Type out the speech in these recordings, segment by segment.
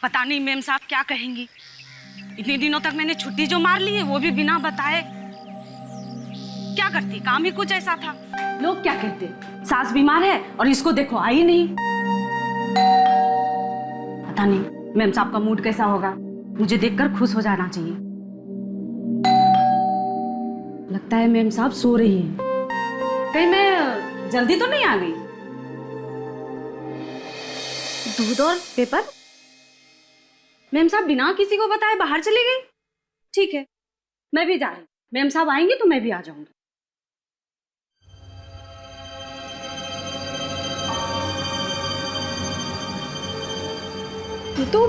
पता नहीं मेम साहब क्या कहेंगी। इतने दिनों तक मैंने छुट्टी जो मार ली है वो भी बिना बताए। क्या करती, काम ही कुछ ऐसा था। लोग क्या कहते, सास बीमार है और इसको देखो आई नहीं। पता नहीं मेम साहब का मूड कैसा होगा, मुझे देखकर खुश हो जाना चाहिए। लगता है मेम साहब सो रही है। कहीं मैं जल्दी तो नहीं आ गई? दूध और पेपर? मेम साहब बिना किसी को बताए बाहर चली गई। ठीक है, मैं भी जा रही हूँ। मेम साहब आएंगे तो मैं भी आ जाऊंगी। ये तो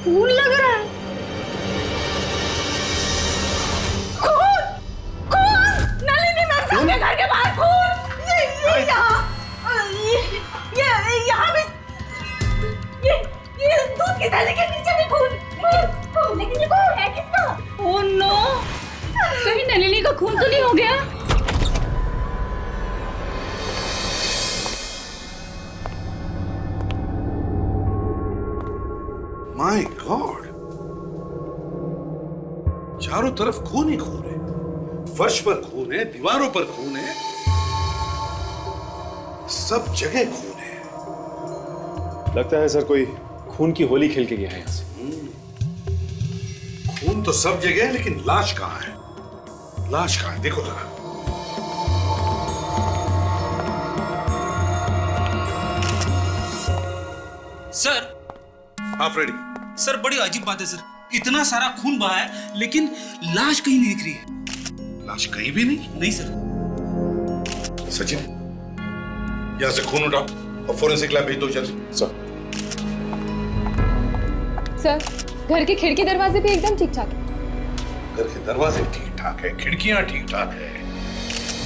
खून लग रहा है। खून! खून! नलिनी मेम साहब के घर के बाहर खून! ये यहाँ भी ये दूध की थैली के नीचे भी खून! लेकिन ये खून है किसका? Oh no! कहीं नलिनी का खून तो नहीं हो गया? माय गॉड, चारों तरफ खून ही खून है। फर्श पर खून है, दीवारों पर खून है, सब जगह खून है। लगता है सर कोई खून की होली खेल के गया है यहाँ से। खून तो सब जगह है, लेकिन लाश कहाँ है? लाश कहाँ है? देखो जरा। सर। हाँ फ्रेडी। सर बड़ी अजीब बात है सर, इतना सारा खून बहा है लेकिन लाश कहीं नहीं दिख रही है। लाश कहीं भी नहीं? नहीं सर। सचिन, यहां से खून उठाओ और फोरेंसिक लैब भेज दो जल्दी। सर, घर के खिड़की दरवाजे भी एकदम ठीक ठाक है। घर के दरवाजे ठीक ठाक है, खिड़कियां ठीक ठाक है,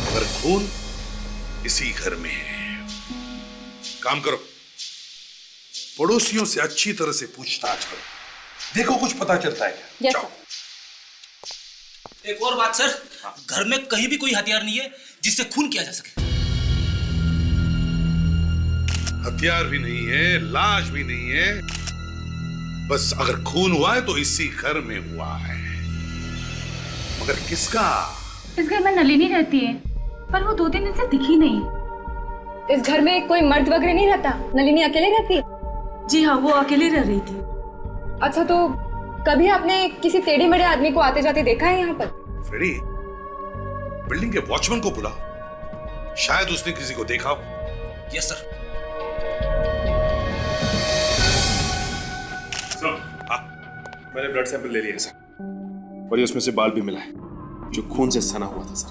मगर खून इसी घर में है। काम करो, पड़ोसियों से अच्छी तरह से पूछताछ करो, देखो कुछ पता चलता है क्या। Yes sir. एक और बात सर, घर में कहीं भी कोई हथियार नहीं है जिससे खून किया जा सके। हथियार भी नहीं है, लाश भी नहीं है, बस अगर खून हुआ है तो इसी घर में हुआ है। मगर किसका? इस घर में नलिनी रहती है, पर वो 2 दिन से दिखी नहीं। इस घर में कोई मर्द वगैरह नहीं रहता, नलिनी अकेले रहती है? जी हाँ, वो अकेली रह रही थी। अच्छा, तो कभी आपने किसी टेढ़े मेढ़े आदमी को आते जाते देखा है यहाँ पर? फ्रेडी, बिल्डिंग के वॉचमैन को बुलाओ, शायद उसने किसी को देखा हो। Yes sir. मैंने ब्लड सैंपल ले लिया सर, और ये उसमें से बाल भी मिला है जो खून से सना हुआ था सर।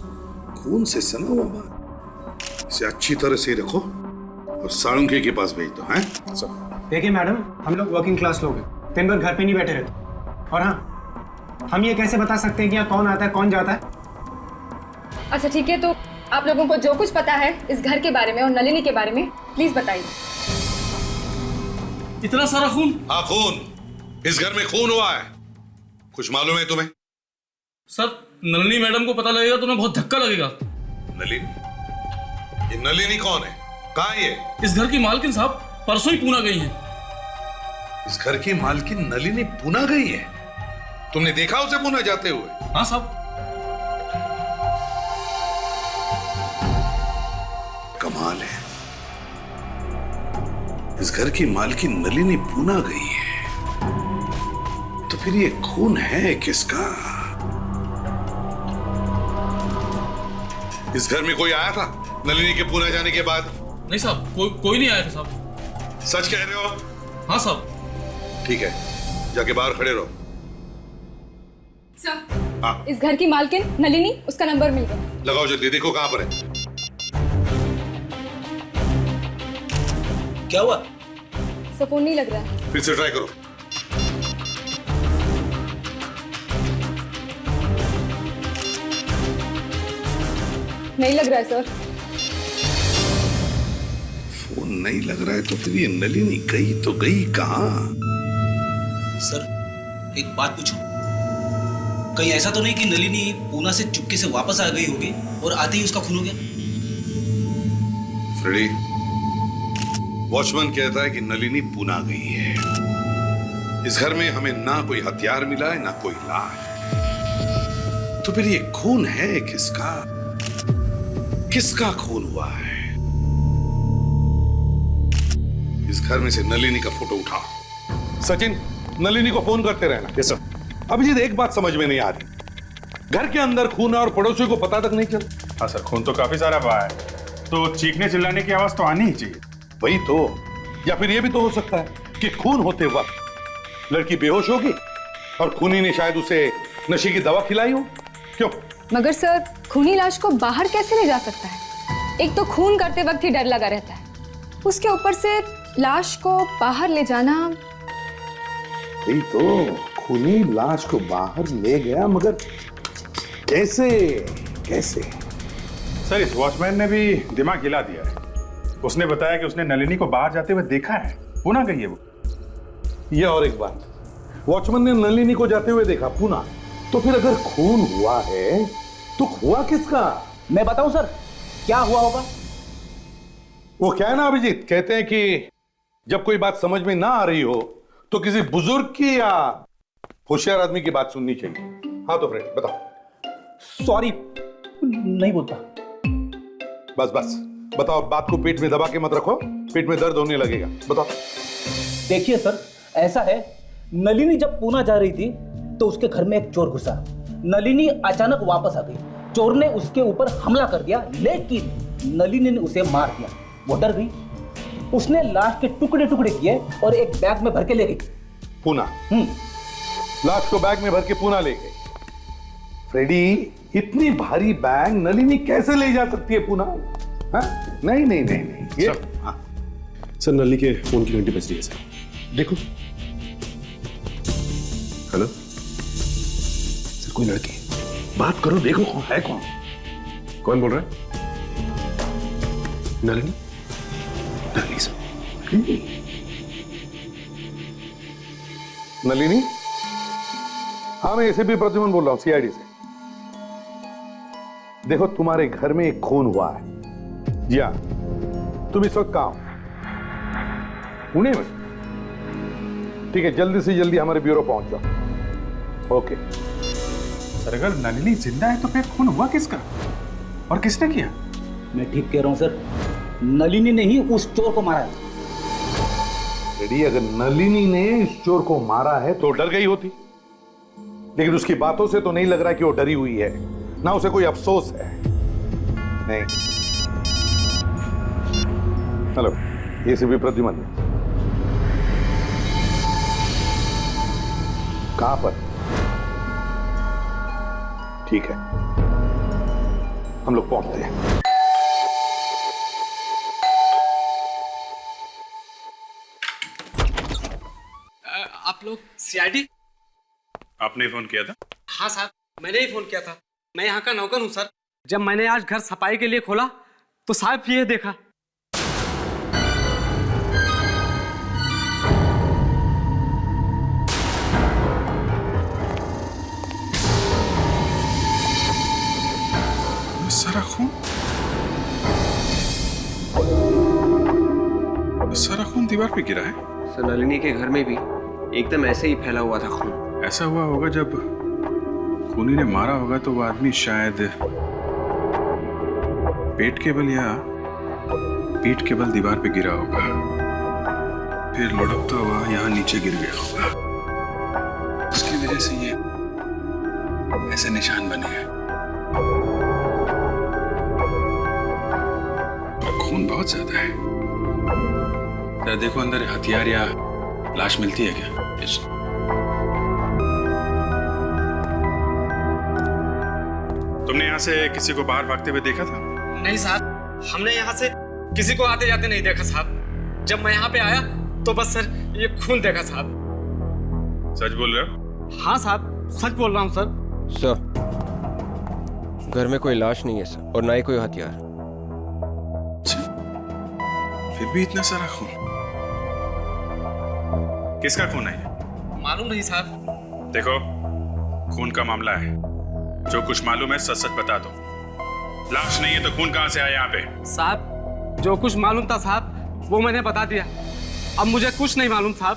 खून से सना हुआ बाल? इसे अच्छी तरह से रखो और साळुंखे के पास भेज दो। हैं सर? देखिए मैडम, हम लोग वर्किंग क्लास लोग हैं, दिन भर घर पे नहीं बैठे रहते। और हाँ, हम ये कैसे बता सकते हैं कि यहाँ कौन आता है कौन जाता है? अच्छा ठीक है, तो आप लोगों को जो कुछ पता है इस घर के बारे में और नलिनी के बारे में प्लीज बताइए। इतना सारा खून? हाँ, खून, इस घर में खून हुआ है। कुछ मालूम है तुम्हें? सर, नलिनी मैडम को पता लगेगा तो उन्हें बहुत धक्का लगेगा। नलिनी? ये नलिनी कौन है? कहाँ है ये? इस घर की मालकिन साहब परसों ही पूना गई हैं। इस घर की मालकिन नलिनी पूना गई है? तुमने देखा उसे पूना जाते हुए? हाँ साहब। कमाल है, इस घर की मालकिन नलिनी पूना गई है, तो फिर ये खून है किसका? इस घर में कोई आया था नलिनी के पूना जाने के बाद? नहीं साहब, कोई नहीं आया था साहब। सच कह रहे हो? हाँ साहब। ठीक है, जाके बाहर खड़े रहो। सर, हाँ, इस घर की मालकिन नलिनी, उसका नंबर मिल गया। लगाओ जल्दी, देखो कहां पर है। क्या हुआ? सर, फोन नहीं लग रहा है। फिर से ट्राई करो। नहीं लग रहा है सर। फोन नहीं लग रहा है तो फिर ये नलिनी गई तो गई कहां? सर, एक बात पूछूं? कहीं ऐसा तो नहीं कि नलिनी पूना से चुपके से वापस आ गई होगी और आते ही उसका खून हो गया? फ्रेडी, वॉचमैन कहता है कि नलिनी पूना गई है। इस घर में हमें ना कोई हथियार मिला है ना कोई लाश। तो फिर ये खून है किसका? किसका खून हुआ है? इस घर में से नलिनी का फोटो उठाओ। सचिन, नलिनी को फोन करते रहना। Yes sir. अभिजीत, एक बात समझ में नहीं आ रही, घर के अंदर खून है और पड़ोसियों को पता तक नहीं चला। हाँ सर, खून तो काफी सारा बहा है, तो चीखने चिल्लाने की आवाज तो आनी ही चाहिए। वही तो। या फिर यह भी तो हो सकता है कि खून होते वक्त लड़की बेहोश होगी और खूनी ने शायद उसे नशे की दवा खिलाई हो। क्यों? मगर सर, खूनी लाश को बाहर कैसे ले जा सकता है? एक तो खून करते वक्त ही डर लगा रहता है, उसके ऊपर से लाश को बाहर ले जाना। वही तो, खूनी लाश को बाहर ले गया, मगर कैसे? कैसे? सर, इस वॉचमैन ने भी दिमाग हिला दिया है। उसने बताया कि उसने नलिनी को बाहर जाते हुए देखा है। पुणे गई है वो। यह और एक बात, वॉचमैन ने नलिनी को जाते हुए देखा पुणे। तो फिर अगर खून हुआ है तो हुआ किसका? मैं बताऊं सर क्या हुआ होगा? वो क्या है ना अभिजीत, कहते हैं कि जब कोई बात समझ में ना आ रही हो तो किसी बुजुर्ग की या होशियार आदमी की बात सुननी चाहिए। हाँ तो फ्रेंड बताओ। सॉरी, नहीं बोलता। बस बस बताओ, बात को पेट में दबा के मत रखो, पेट में दर्द होने लगेगा। बताओ। देखिए सर, ऐसा है, नलिनी जब पूना जा रही थी तो उसके घर में एक चोर घुसा। नलिनी अचानक वापस आ गई। चोर ने उसके ऊपर हमला कर दिया, लेकिन नलिनी ने उसे मार दिया। वो डर गई, उसने लाश के टुकड़े टुकड़े किए और एक बैग में भर के ले गई पुणे। लाश को बैग में भर के पुणे ले गई। फ्रेडी, इतनी भारी बैग नलिनी कैसे ले जा सकती है पुणे? हाँ? नहीं नहीं नहीं नहीं ये सर, हाँ। सर, नली के फोन की घंटी बज रही है सर। देखो। हेलो सर, कोई लड़की। बात करो, देखो कौन है। कौन बोल रहा है? नलिनी? नलिनी सर। नलिनी? हाँ, मैं एसीपी प्रद्युमन बोल रहा हूं, सीआईडी से। देखो, तुम्हारे घर में एक खून हुआ है। जी हाँ, तुम इस वक्त कहां हो? पुणे में? ठीक है, जल्दी से जल्दी हमारे ब्यूरो पहुंच जाओ। ओके। सर, अगर नलिनी जिंदा है तो फिर खून हुआ किसका और किसने किया? मैं ठीक कह रहा हूं सर, नलिनी ने ही उस चोर को मारा है। रेडी, अगर नलिनी ने इस चोर को मारा है तो डर गई होती, लेकिन उसकी बातों से तो नहीं लग रहा कि वो डरी हुई है, ना उसे कोई अफसोस है। नहीं। Hello, ACP Pradyuman. कहां पर? ठीक है, हम लोग पहुंचते हैं। आप लोग सीआईडी? आपने फोन किया था? हाँ साहब, मैंने ही फोन किया था। मैं यहाँ का नौकर हूँ सर। जब मैंने आज घर सफाई के लिए खोला तो साहब ये देखा। सारा खून? सारा खून दीवार पे गिरा है। सर, नलिनी के घर में भी एकदम ऐसे ही फैला हुआ था खून। ऐसा हुआ होगा जब खूनी ने मारा होगा तो वो आदमी शायद पेट के बल या पीठ के बल दीवार पे गिरा होगा, फिर लुढ़कता हुआ यहाँ नीचे गिर गया होगा। उसकी वजह से ये ऐसे निशान बने हैं। खून बहुत ज्यादा है। जरा देखो अंदर हथियार या लाश मिलती है क्या? तुमने यहाँ से किसी को बाहर भागते हुए देखा था? नहीं साहब, हमने यहाँ से किसी को आते जाते नहीं देखा साहब। जब मैं यहाँ पे आया तो बस सर ये खून देखा साहब। सच बोल रहे हो? हाँ साहब, सच बोल रहा हूँ सर। सर, घर में कोई लाश नहीं है सर, और ना ही कोई हथियार। फिर भी इतना सारा खून, किसका खून है ये? मालूम नहीं साहब। देखो, खून का मामला है, जो कुछ मालूम है सच सच बता दो। लाश नहीं है तो खून कहां से आया यहाँ पे? साहब, जो कुछ मालूम था साहब वो मैंने बता दिया। अब मुझे कुछ नहीं मालूम साहब।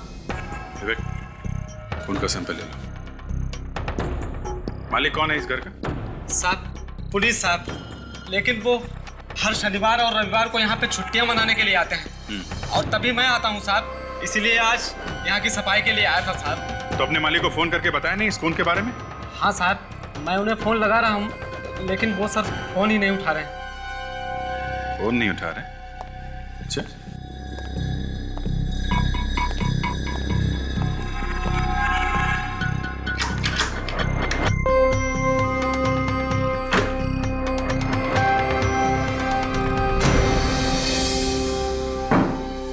खून का सैंपल ले लो। मालिक कौन है इस घर का? साहब पुलिस साहब, लेकिन वो हर शनिवार और रविवार को यहाँ पे छुट्टियाँ मनाने के लिए आते हैं और तभी मैं आता हूँ साहब, इसीलिए आज यहाँ की सफाई के लिए आया था साहब। तो अपने मालिक को फोन करके बताया नहीं इस खून के बारे में? हाँ साहब, मैं उन्हें फोन लगा रहा हूँ, लेकिन वो सर फोन ही नहीं उठा रहे हैं। फोन नहीं उठा रहे? अच्छा,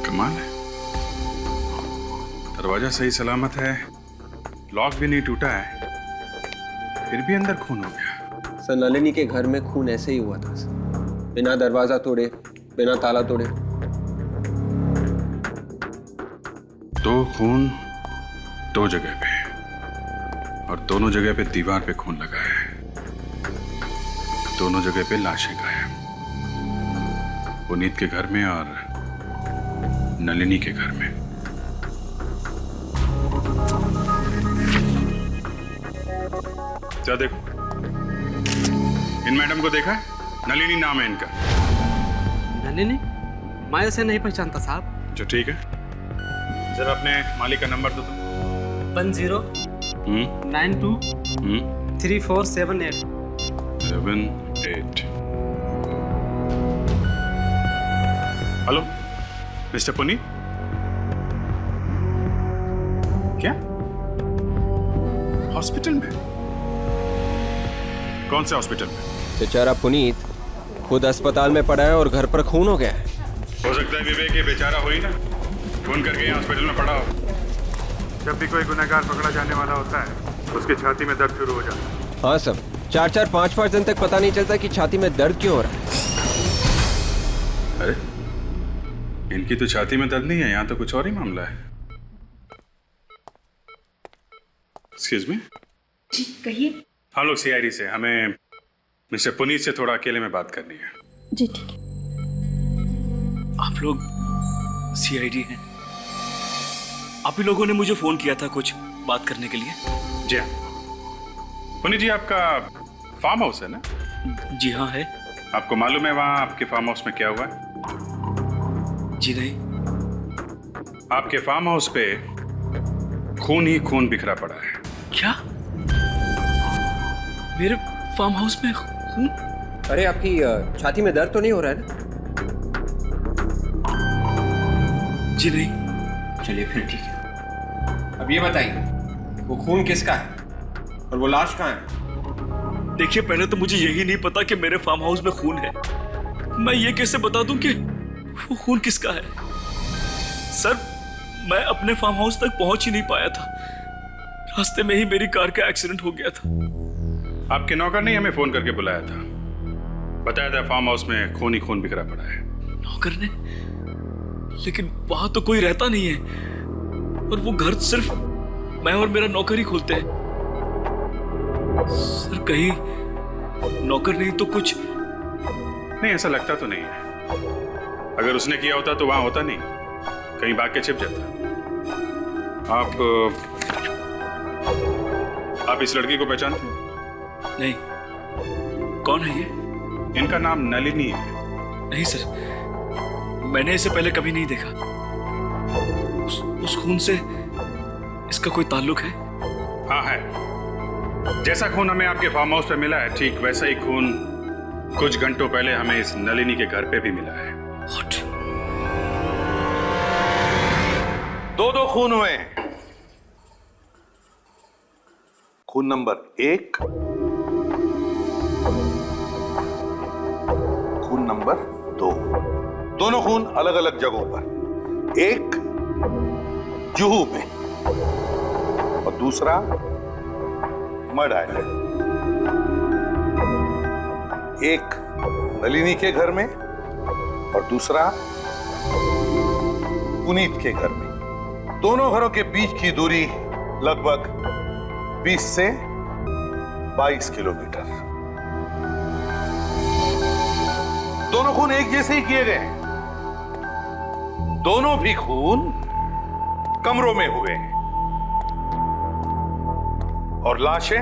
कमाल है, दरवाजा सही सलामत है, लॉक भी नहीं टूटा है, फिर भी अंदर खून हो गया। सर नलिनी के घर में खून ऐसे ही हुआ था सर, बिना दरवाजा तोड़े, बिना ताला तोड़े। दो खून दो जगह पे, और दोनों जगह पे दीवार पे खून लगा है, दोनों जगह पे लाशें गायब, पुनीत के घर में और नलिनी के घर में। क्या देखो, इन मैडम को देखा है? नलिनी नाम है इनका। नलिनी? मैं इसे नहीं पहचानता साहब। जो ठीक है, जरा अपने मालिक का नंबर दो तो। 10923478 78। हेलो मिस्टर पुनीत, क्या हॉस्पिटल में? कौन से हॉस्पिटल में? बेचारा पुनीत खुद अस्पताल में पड़ा है और घर पर खून हो गया है। हो सकता है विवेक ये बेचारा हो ही ना, खून करके यहाँ हॉस्पिटल में पड़ा हो। जब भी कोई गुनहगार पकड़ा जाने वाला होता है, उसकी छाती में दर्द शुरू हो जाता है। हाँ सब 4-4, 5-5 दिन तक पता नहीं चलता कि छाती में दर्द क्यों हो रहा है। अरे इनकी तो छाती में दर्द नहीं है, यहाँ तो कुछ और ही मामला है। Excuse me. जी कहिए। हम लोग सीआईडी से, हमें मिस्टर पुनीत से थोड़ा अकेले में बात करनी है। जी ठीक है। आप लोग सीआईडी हैं? आप ही लोगों ने मुझे फोन किया था कुछ बात करने के लिए? जी हाँ पुनीत जी, आपका फार्म हाउस है ना? जी हाँ है। आपको मालूम है वहाँ आपके फार्म हाउस में क्या हुआ है? जी नहीं। आपके फार्म हाउस पे खून ही खून बिखरा पड़ा है। क्या? मेरे फार्म हाउस में खून? अरे आपकी छाती में दर्द तो नहीं हो रहा है ना? जी नहीं। चलिए फिर ठीक है। अब ये बताइए वो खून किसका है और वो लाश कहाँ है? देखिए पहले तो मुझे यही नहीं पता कि मेरे फार्म हाउस में खून है। मैं ये कैसे बता दूं कि वो खून किसका है? सर मैं अपने फार्म हाउस तक पहुंच ही नहीं पाया था, रास्ते में ही मेरी कार का एक्सीडेंट हो गया था। आपके नौकर ने हमें फोन करके बुलाया था, बताया था फार्म हाउस में खून ही खून बिखरा पड़ा है। नौकर ने? लेकिन वहां तो कोई रहता नहीं है और वो घर सिर्फ मैं और मेरा नौकर ही खोलते हैं। सर कहीं नौकर नहीं तो कुछ? नहीं ऐसा लगता तो नहीं है, अगर उसने किया होता तो वहां होता नहीं, कहीं भाग के छिप जाता। आप इस लड़की को पहचानते हैं? नहीं। कौन है ये? इनका नाम नलिनी है। नहीं सर, मैंने इसे पहले कभी नहीं देखा। उस खून से इसका कोई ताल्लुक है? हाँ है, जैसा खून हमें आपके फार्म हाउस पे मिला है, ठीक वैसा ही खून कुछ घंटों पहले हमें इस नलिनी के घर पे भी मिला है। What? दो खून हुए हैं। खून नंबर 1, खून नंबर 2। दोनों खून अलग अलग जगहों पर, एक जुहू में और दूसरा मड आइलैंड। एक नलिनी के घर में और दूसरा पुनीत के घर में। दोनों घरों के बीच की दूरी लगभग 20 से 22 किलोमीटर। दोनों खून एक जैसे ही किए गए हैं। दोनों भी खून कमरों में हुए हैं। और लाशें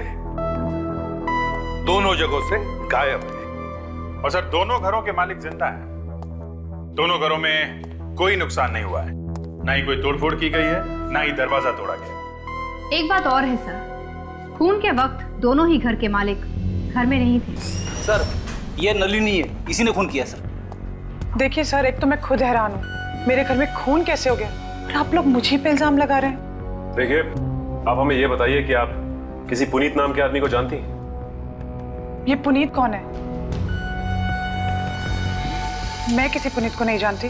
दोनों जगहों से गायब है। और सर दोनों घरों के मालिक जिंदा हैं। दोनों घरों में कोई नुकसान नहीं हुआ है, ना ही कोई तोड़फोड़ की गई है, ना ही दरवाजा तोड़ा गया। एक बात और है सर, खून के वक्त दोनों ही घर के मालिक घर में नहीं थे। सर ये नलिनी है, इसी ने खून किया सर। देखिए सर, एक तो मैं खुद हैरान हूँ, मेरे घर में खून कैसे हो गया और आप लोग मुझे पे इल्जाम लगा रहे हैं। देखिए, आप हमें ये बताइए कि आप किसी पुनीत नाम के आदमी को जानती हैं? ये पुनीत कौन है? मैं किसी पुनीत को नहीं जानती।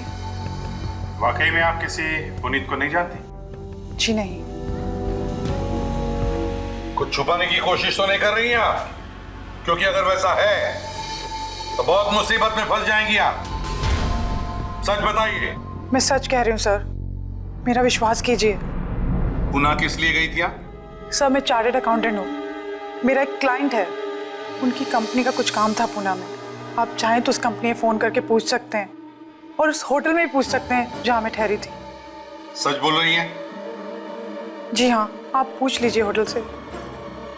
वाकई में आप किसी पुनीत को नहीं जानती? जी नहीं। कुछ छुपाने की कोशिश तो नहीं कर रही हैं आप? क्योंकि अगर वैसा है तो बहुत मुसीबत में फंस जाएंगी आप। सच बताइए। मैं सच कह रही हूँ सर, मेरा विश्वास कीजिए। पुणे किस लिए गई थी आप? सर मैं चार्टर्ड अकाउंटेंट हूँ, मेरा एक क्लाइंट है, उनकी कंपनी का कुछ काम था पुणे में। आप चाहें तो उस कंपनी में फोन करके पूछ सकते हैं और उस होटल में भी पूछ सकते हैं जहाँ मैं ठहरी थी। सच बोल रही हैं? जी हाँ, आप पूछ लीजिए होटल से।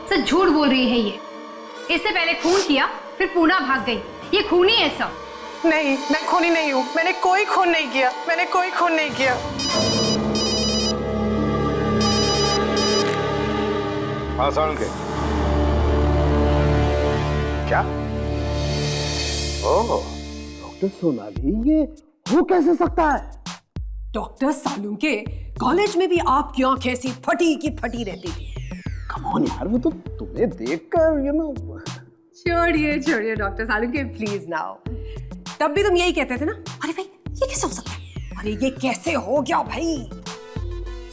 सर झूठ बोल रही है ये, इससे पहले खून किया फिर पुणे भाग गई, ये खूनी है सब। नहीं, मैं खूनी नहीं हूँ, मैंने कोई खून नहीं किया, मैंने कोई खून नहीं किया। हाँ सालुंके, क्या? ओह, डॉक्टर सोनाली, ये हो कैसे सकता है? डॉक्टर सालुंके, कॉलेज में भी आपकी आंखें ऐसी फटी की फटी रहती थी। कम ऑन यार, वो तो तुम्हें देखकर छोड़िए छोड़िए डॉक्टर सालुंके, प्लीज नाउ। तब भी तुम यही कहते थे ना, अरे भाई ये कैसे हो सकता है, अरे ये कैसे हो गया भाई।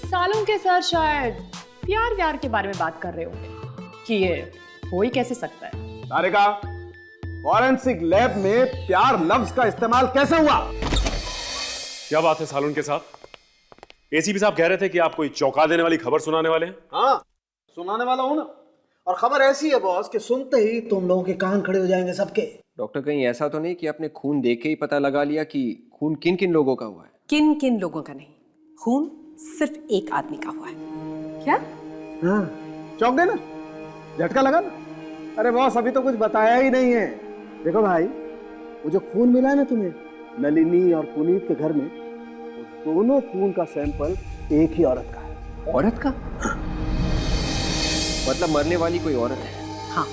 सालुंके सर शायद प्यार व्यार के बारे में बात कर रहे होंगे कि ये हो ही कैसे सकता है। तारिका, फॉरेंसिक लैब में प्यार लफ्ज का इस्तेमाल कैसे हुआ? क्या बात है सालुंके साहब? एसीपी साहब कह रहे थे कि आप कोई चौंका देने वाली खबर सुनाने वाले हैं। हाँ, सुनाने वाला हूं ना, और खबर ऐसी है बॉस कि सुनते ही तुम लोगों के कान खड़े हो जाएंगे सबके। डॉक्टर, कहीं ऐसा तो नहीं कि आपने खून देख के ही पता लगा लिया कि खून किन किन लोगों का हुआ है? किन किन लोगों का नहीं, खून सिर्फ एक आदमी का हुआ है। क्या? हाँ, चौंक गए ना, झटका लगा ना। अरे बॉस, अभी तो कुछ बताया ही नहीं है। देखो भाई, वो जो खून मिला है ना तुम्हें नलिनी और पुनीत के घर में, वो दोनों खून का सैंपल एक ही औरत का है। औरत का? मतलब मरने वाली कोई औरत है? हाँ।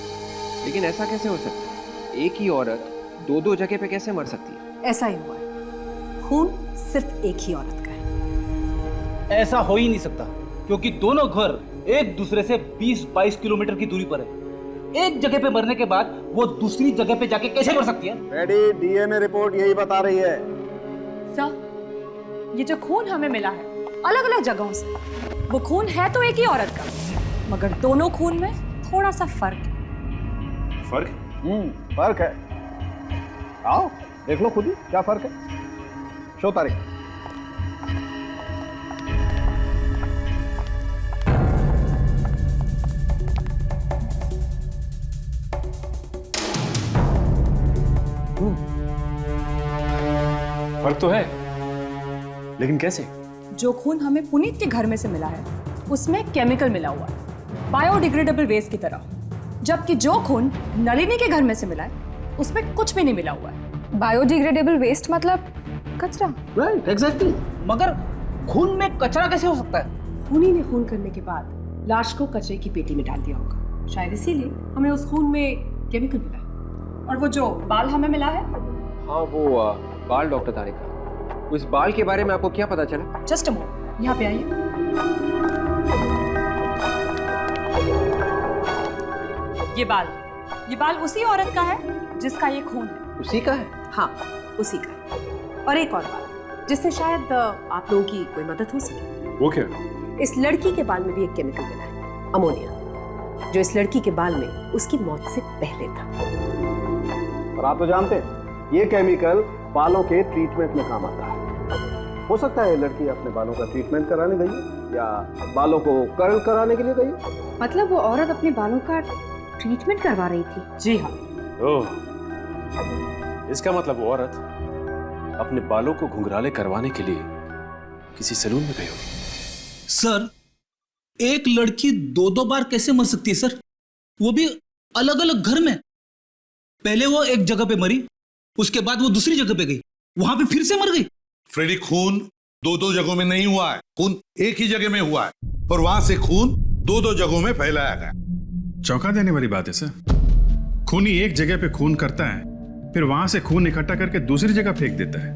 लेकिन ऐसा कैसे हो सकता है? एक ही औरत दो दो जगह पे कैसे मर सकती है? ऐसा ही हुआ है, खून सिर्फ एक ही औरत का है। ऐसा हो ही नहीं सकता, क्योंकि दोनों घर एक दूसरे से 20-22 किलोमीटर की दूरी पर है। एक जगह पे मरने के बाद वो दूसरी जगह पे जाके कैसे मर सकती है? रेडी, डीएनए रिपोर्ट यही बता रही है। सर, ये जो खून हमें मिला है अलग अलग जगहों से, वो खून है तो एक ही औरत का, मगर दोनों खून में थोड़ा सा फर्क है। फर्क? फर्क है। आओ देख लो खुद ही क्या फर्क है। शो तारीख। फर्क तो है, लेकिन कैसे? जो खून हमें पुनीत के घर में से मिला है उसमें केमिकल मिला हुआ है, बायोडिग्रेडेबल वेस्ट की तरह, जबकि जो खून नलिनी के घर में से मिला है उसमें कुछ भी नहीं मिला हुआ है। बायोडिग्रेडेबल वेस्ट मतलब कचरा? Right, exactly. मगर खून में कचरा कैसे हो सकता है? खूनी ने खून करने के बाद लाश को कचरे की पेटी में डाल दिया होगा, शायद इसीलिए हमें उस खून में केमिकल मिला है। और वो जो बाल हमें मिला है, हाँ वो बाल। डॉक्टर तारिका, उस बाल के बारे में आपको क्या पता चला? जस्ट अ मोमेंट, यहाँ पे आइए। ये बाल उसी औरत का है जिसका ये खून है। उसी का है? हाँ, उसी का है। और एक और बात जिससे शायद आप लोगों की कोई मदद हो सके। वो क्या? इस लड़की के बाल में भी एक केमिकल मिला है, अमोनिया, जो इस लड़की के बाल में उसकी मौत से पहले था। और आप तो जानते हैं ये केमिकल बालों के ट्रीटमेंट में काम आता है। हो सकता है लड़की अपने बालों का ट्रीटमेंट कराने गई है या बालों को कर्ल कराने के लिए गई है। मतलब वो औरत अपने बालों का ट्रीटमेंट करवा रही थी? जी हाँ। ओह, इसका मतलब वो औरत अपने बालों को घुंघराले करवाने के लिए किसी सैलून में गई होगी। सर, एक लड़की दो दो बार कैसे मर सकती है सर, वो भी अलग अलग घर में? पहले वो एक जगह पे मरी, उसके बाद वो दूसरी जगह पे गई, वहां पे फिर से मर गई। फ्रेडी, खून दो दो जगहों में नहीं हुआ है, खून एक ही जगह में हुआ है और वहां से खून दो दो जगहों में फैलाया गया। चौंका देने वाली बात है सर। खूनी एक जगह पे खून करता है, फिर वहां से खून इकट्ठा करके दूसरी जगह फेंक देता है,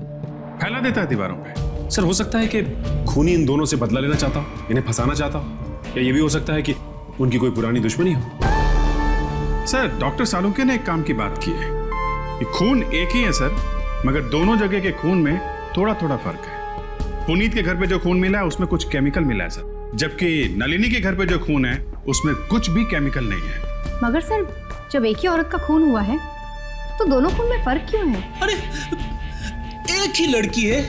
फैला देता है दीवारों पे। सर हो सकता है कि खूनी इन दोनों से बदला लेना चाहता हो, इन्हें फंसाना चाहता हो, या ये भी हो सकता है कि उनकी कोई पुरानी दुश्मनी हो। सर, डॉक्टर सालुंके ने एक काम की बात की है कि खून एक ही है सर, मगर दोनों जगह के खून में थोड़ा थोड़ा फर्क है। पुनीत के घर पे जो खून मिला है उसमें कुछ केमिकल मिला है सर, जबकि नलिनी के घर पे जो खून है उसमें कुछ भी केमिकल नहीं है। मगर सर, जब एक ही औरत का खून हुआ है तो दोनों खून में फर्क क्यों है? अरे एक ही लड़की है,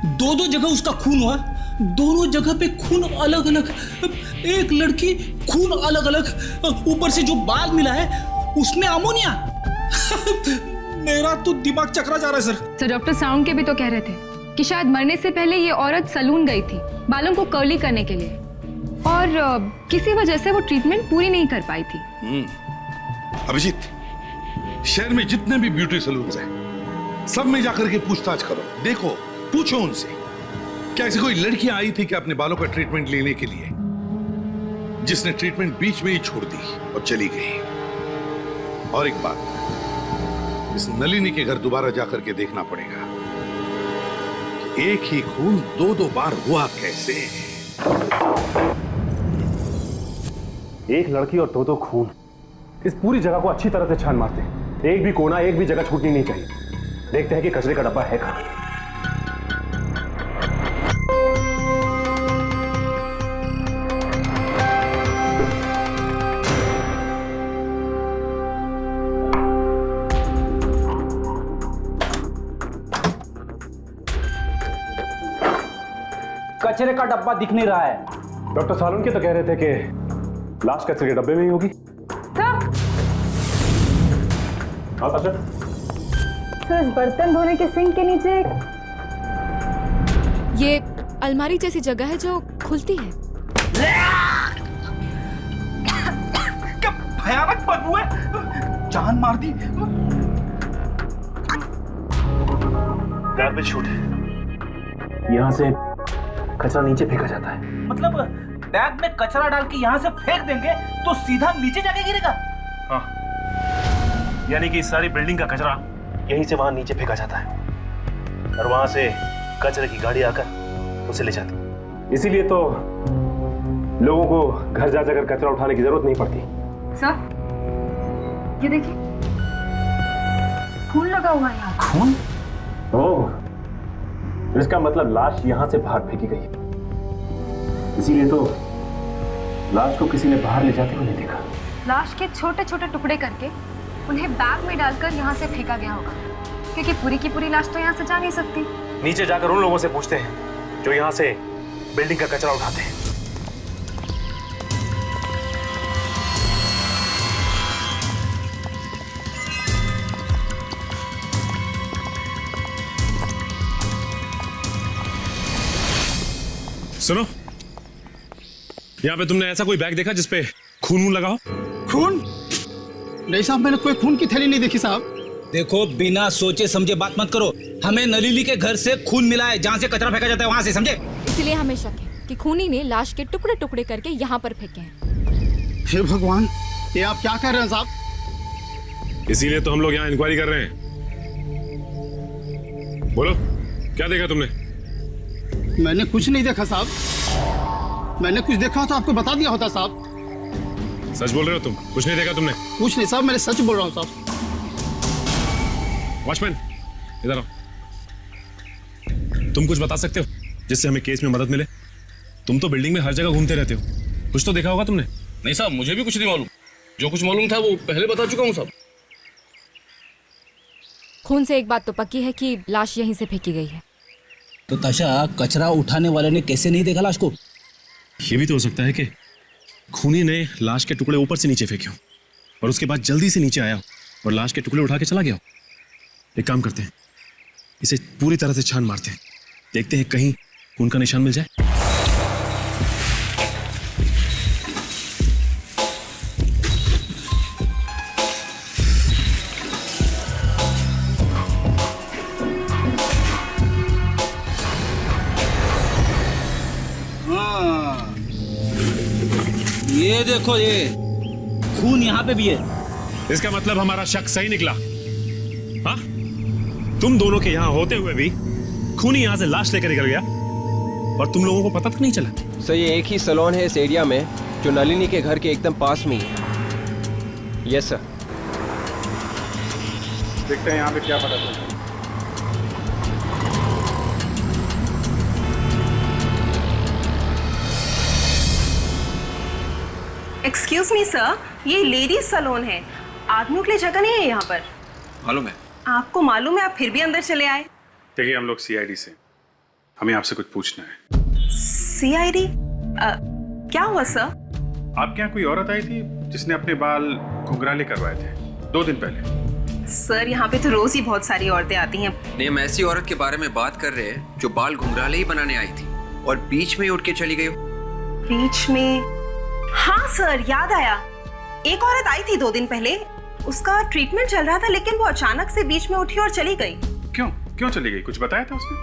दो दो जगह उसका खून हुआ, दोनों जगह पे खून अलग अलग। एक लड़की, खून अलग अलग, ऊपर से जो बाल मिला है उसमें अमोनिया। मेरा तो दिमाग चकरा जा रहा है सर। सर, डॉक्टर साउंड के भी तो कह रहे थे कि शायद मरने से पहले ये औरत सलून गई थी बालों को कर्ली करने के लिए, और किसी वजह से वो ट्रीटमेंट पूरी नहीं कर पाई थी। अभिजीत, शहर में जितने भी ब्यूटी सलून्स हैं, सब में जाकर के पूछताछ करो, देखो, पूछो उनसे क्या ऐसी कोई लड़की आई थी क्या अपने बालों का ट्रीटमेंट लेने के लिए, जिसने ट्रीटमेंट बीच में ही छोड़ दी और चली गई। और एक बात, इस नलिनी के घर दोबारा जाकर के देखना पड़ेगा कि एक ही खून दो दो बार हुआ कैसे। एक लड़की और दो दो खून, इस पूरी जगह को अच्छी तरह से छान मारते हैं। एक भी कोना, एक भी जगह छूटनी नहीं चाहिए। देखते हैं कि कचरे का डब्बा है कहां। कचरे का डब्बा दिख नहीं रहा है। डॉक्टर सालुंके तो कह रहे थे कि लाश कचरे के डब्बे में ही होगी। हाँ सर, इस बर्तन धोने के सिंक के नीचे ये अलमारी जैसी जगह है जो खुलती है। क्या भयानक बदबू है, जान मार दी। गार्बेज शूट, यहां से कचरा नीचे फेंका जाता है। मतलब बैग में कचरा डाल के यहाँ से फेंक देंगे तो सीधा नीचे जाके गिरेगा? हाँ, यानी कि इस सारी बिल्डिंग का कचरा यहीं से वहां नीचे फेंका जाता है और वहां से कचरे की गाड़ी आकर उसे ले जाती है। इसीलिए तो लोगों को घर जा जाकर कचरा उठाने की जरूरत नहीं पड़ती। सर, ये देखिए, खून लगा हुआ है यहाँ। खून? ओह, इसका मतलब लाश यहां से बाहर फेंकी गई, इसीलिए तो लाश को किसी ने बाहर ले जाते हुए नहीं देखा। लाश के छोटे छोटे टुकड़े करके उन्हें बैग में डालकर यहाँ से फेंका गया होगा, क्योंकि पूरी की पूरी लाश तो यहाँ से जा नहीं सकती। नीचे जाकर उन लोगों से पूछते हैं जो यहां से बिल्डिंग का कचरा उठाते हैं। सुनो, यहाँ पे तुमने ऐसा कोई बैग देखा जिसपे खून लगा हो? खून? नहीं साहब, मैंने कोई खून की थैली नहीं देखी साहब। देखो, बिना सोचे समझे बात मत करो। हमें नलिनी के घर से खून मिला है, जहाँ से कचरा फेंका जाता है वहां से, समझे? इसलिए हमें शक है कि खूनी ने लाश के टुकड़े टुकड़े करके यहाँ पर फेंके हैं। हे भगवान, ये आप क्या कह रहे हैं साहब? इसीलिए तो हम लोग यहाँ इंक्वायरी कर रहे हैं। बोलो, क्या देखा तुमने? मैंने कुछ नहीं देखा साहब। मैंने कुछ देखा होता आपको बता दिया होता साहब। सच बोल रहे हो तुम? कुछ नहीं देखा तुमने? कुछ नहीं साहब, मैंने सच बोल रहा हूँ साहब। वॉचमैन, इधर आओ। तुम कुछ बता सकते हो जिससे हमें केस में मदद मिले? तुम तो बिल्डिंग में हर जगह घूमते रहते हो, कुछ तो देखा होगा तुमने। नहीं साहब, मुझे भी कुछ नहीं मालूम। जो कुछ मालूम था वो पहले बता चुका हूँ साहब। खून से एक बात तो पक्की है कि लाश यहीं से फेंकी गई है। तो ताशा, कचरा उठाने वाले ने कैसे नहीं देखा लाश को? ये भी तो हो सकता है कि खूनी ने लाश के टुकड़े ऊपर से नीचे फेंके हो और उसके बाद जल्दी से नीचे आया हो और लाश के टुकड़े उठा के चला गया हो। एक काम करते हैं, इसे पूरी तरह से छान मारते हैं, देखते हैं कहीं खून का निशान मिल जाए। ये देखो, ये खून यहाँ पे भी है। इसका मतलब हमारा शक सही निकला। हाँ, तुम दोनों के यहाँ होते हुए भी खूनी यहाँ से लाश लेकर निकल गया और तुम लोगों को पता तक नहीं चला। सर ये एक ही सैलून है इस एरिया में जो नलिनी के घर के एकदम पास में ही है। Yes sir. देखते हैं यहाँ पे क्या पता चलता है। एक्सक्यूज मी सर, ये लेडीज सैलून है, आदमियों के लिए जगह नहीं है यहाँ पर। मालूम है। आपको मालूम है, आप फिर भी अंदर चले आए। देखिए हम लोग सीआईडी से, हमें आपसे कुछ पूछना है। सीआईडी? क्या हुआ सर? आपके यहाँ कोई औरत आई थी जिसने अपने बाल घुंघराले करवाए थे 2 दिन पहले। सर यहाँ पे तो रोज ही बहुत सारी औरतें आती हैं। नहीं, हम ऐसी औरत के बारे में बात कर रहे हैं जो बाल घुंघराले ही बनाने आई थी और बीच में ही उठ के चली गई। बीच में? हाँ सर, याद आया। एक औरत आई थी 2 दिन पहले, उसका ट्रीटमेंट चल रहा था, लेकिन वो अचानक से बीच में उठी और चली गई। क्यों चली गई? कुछ बताया था उसने?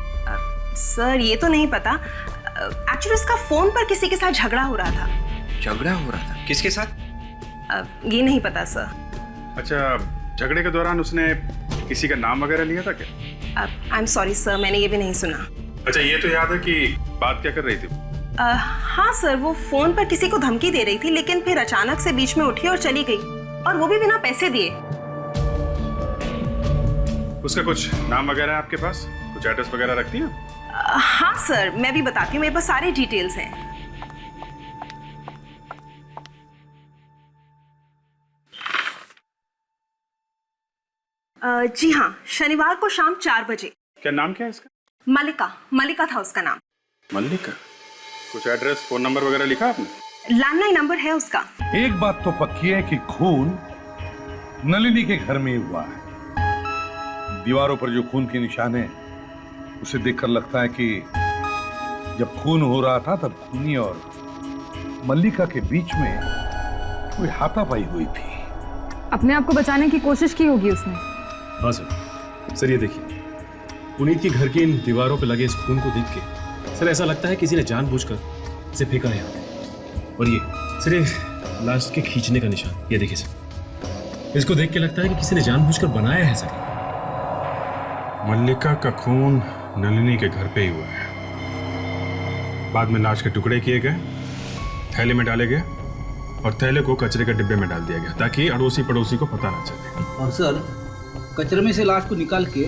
सर ये तो नहीं पता। एक्चुअली उसका फोन पर किसी के साथ झगड़ा हो रहा था। झगड़ा हो रहा था? किसके साथ? ये नहीं पता सर। अच्छा, झगड़े के दौरान उसने किसी का नाम वगैरह लिया था क्या? आई एम सॉरी सर, मैंने ये भी नहीं सुना। अच्छा, ये तो याद है कि बात क्या कर रही थी? हाँ सर, वो फोन पर किसी को धमकी दे रही थी, लेकिन फिर अचानक से बीच में उठी और चली गई, और वो भी बिना पैसे दिए। उसका कुछ नाम वगैरह है आपके पास? कुछ एड्रेस वगैरह रखती है? हाँ सर, मैं भी बताती हूँ, मेरे पास सारे डिटेल्स हैं। जी हाँ, शनिवार को शाम 4 बजे। क्या नाम क्या है इसका? मल्लिका था उसका नाम। मल्लिका? कुछ एड्रेस, फोन नंबर वगैरह लिखा आपने? लैंडलाइन नंबर है उसका। एक बात तो पक्की है कि खून नलिनी के घर में ही हुआ है। दीवारों पर जो खून के निशान है उसे देखकर लगता है कि जब खून हो रहा था तब खूनी और मल्लिका के बीच में कोई हाथापाई हुई थी। अपने आप को बचाने की कोशिश की होगी उसने। हाँ सर, ये देखिए, पुनीत के घर की इन दीवारों पर लगे इस खून को देख के सर ऐसा लगता है किसी ने जानबूझकर इसे फेंका है यहाँ पे। और ये सर, ये लाश के खींचने का निशान, ये देखिए सर, इसको देख के लगता है कि किसी ने जानबूझकर बनाया है सर। मल्लिका का खून नलिनी के घर पे ही हुआ है। बाद में लाश के टुकड़े किए गए, थैले में डाले गए और थैले को कचरे के डिब्बे में डाल दिया गया ताकि अड़ोसी पड़ोसी को पता ना चले। और सर, कचरे में से लाश को निकाल के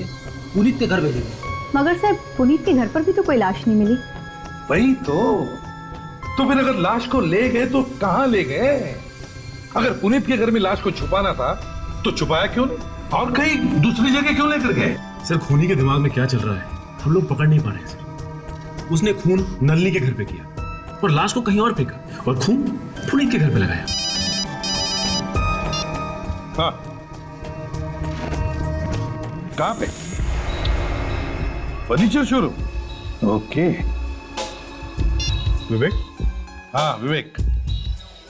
पुनीत के घर भेजे गए। मगर सर, पुनीत के घर पर भी तो कोई लाश नहीं मिली। वही तो फिर अगर लाश को ले गए तो कहां ले गए? अगर पुनीत के घर में लाश को छुपाना था तो छुपाया क्यों नहीं, और कहीं दूसरी जगह क्यों लेकर गए? सर, खूनी के दिमाग में क्या चल रहा है हम लोग पकड़ नहीं पा रहे हैं सर। उसने खून नलिनी के घर पे किया और लाश को कहीं और फेंका और खून पुनीत के घर पे लगाया। हाँ, कहां पे? Furniture showroom? ओके। विवेक? हाँ विवेक,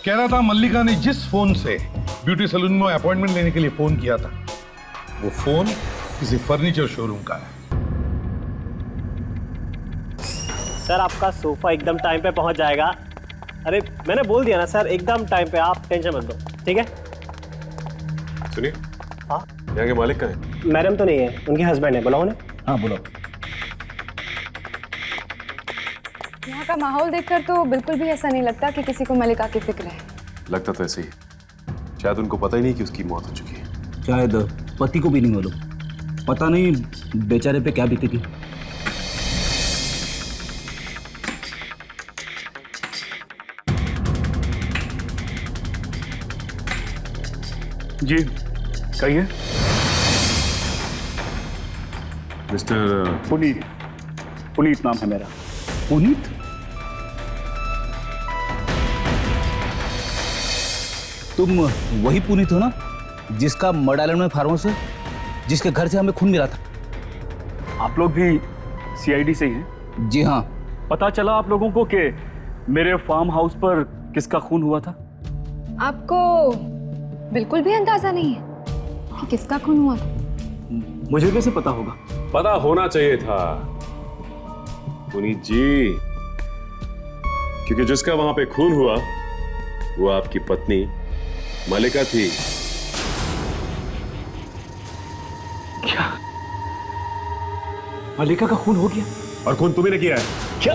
कह रहा था मल्लिका ने जिस फोन से ब्यूटी सैलून में अपॉइंटमेंट लेने के लिए फोन किया था वो फोन किसी फर्नीचर शोरूम का है। सर, आपका सोफा एकदम टाइम पे पहुंच जाएगा। अरे मैंने बोल दिया ना सर, एकदम टाइम पे, आप टेंशन मत लो, ठीक है? सुनिए, हाँ, यहाँ के मालिक कहाँ है? मैडम तो नहीं है, उनके हस्बैंड है। बुलाओ उन्हें। हाँ बुलाओ। यहाँ का माहौल देखकर तो बिल्कुल भी ऐसा नहीं लगता कि किसी को मल्लिका की फिक्र है। लगता तो ऐसे ही, शायद उनको पता ही नहीं कि उसकी मौत हो चुकी है। शायद पति को भी नहीं मालूम, पता नहीं बेचारे पे क्या बीतेगी। जी कहिए। मिस्टर पुनीत नाम है मेरा। पुनीत? तुम वही पुनीत हो ना जिसका मडालन में फार्म हाउस है, जिसके घर से हमें खून मिला था? आप लोग भी सीआईडी से ही हैं? जी हाँ। पता चला आप लोगों को कि मेरे फार्म हाउस पर किसका खून हुआ था? आपको बिल्कुल भी अंदाजा नहीं है कि किसका खून हुआ था? मुझे कैसे पता होगा? पता होना चाहिए था पुनीत जी, क्योंकि जिसका वहां पे खून हुआ वो आपकी पत्नी मलिका थी। क्या मलिका का खून हो गया? और खून तुम्ही ने किया है? क्या